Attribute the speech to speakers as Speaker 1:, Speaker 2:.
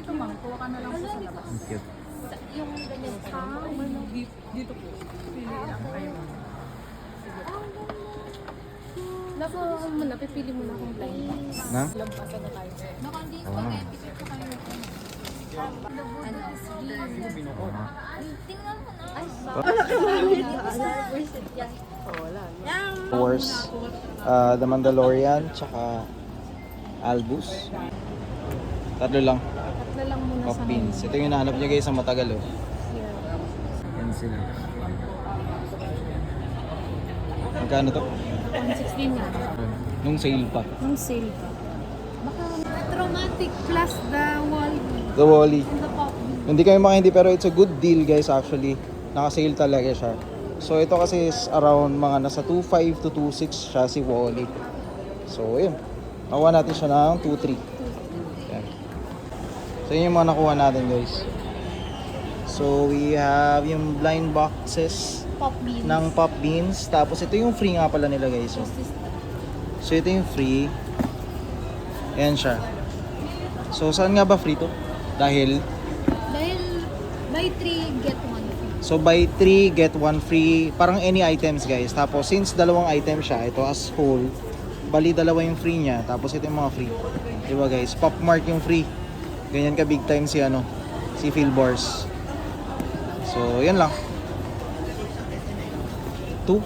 Speaker 1: Ito ma'am, kuha ka na lang po sa labas.
Speaker 2: Ang cute.
Speaker 3: Yung ganyan pa.
Speaker 1: Dito po. Pili lang kayo.
Speaker 3: Naku, mo na, pipili mo na kung time.
Speaker 2: Na?
Speaker 1: Lampasan na tayo.
Speaker 3: Naku, hindi
Speaker 2: Oo.
Speaker 3: spaghetti ko pa kayo. Tingnan mo na. Ay,
Speaker 2: Wars, The Mandalorian, tsaka Albus. Tatlo lang.
Speaker 3: tatlo lang muna
Speaker 2: Pop
Speaker 3: sa
Speaker 2: beans. Ito yung hinahanap nyo guys sa matagal oh. Yan sila. Magkano to?
Speaker 3: 116 nga.
Speaker 2: Nung sale pa.
Speaker 3: Yung sale pa. Baka traumatic plus the wall
Speaker 2: The Wally.
Speaker 3: and the pop.
Speaker 2: Hindi kami makahindi pero it's a good deal guys actually. Naka-sale talaga siya. So ito kasi is around mga nasa 2.5 to 2.6 siya si Wally. So yun. Nakuha natin siya ng 2.3. Yan. So yun yung mga nakuha natin guys. So we have yung blind boxes
Speaker 3: Pop beans.
Speaker 2: ng pop beans. Tapos ito yung free nga pala nila guys. Oh. So ito yung free. Ayan siya. So saan nga ba free to? Dahil
Speaker 3: buy 3, get 1 free.
Speaker 2: so buy 3 get 1 free. Parang any items guys. Tapos since dalawang item siya, ito as whole, bali dalawa yung free niya. Tapos ito yung mga free. Diba guys? Pop Mart yung free. Ganyan ka big time si si Philbars. So yan lang. 2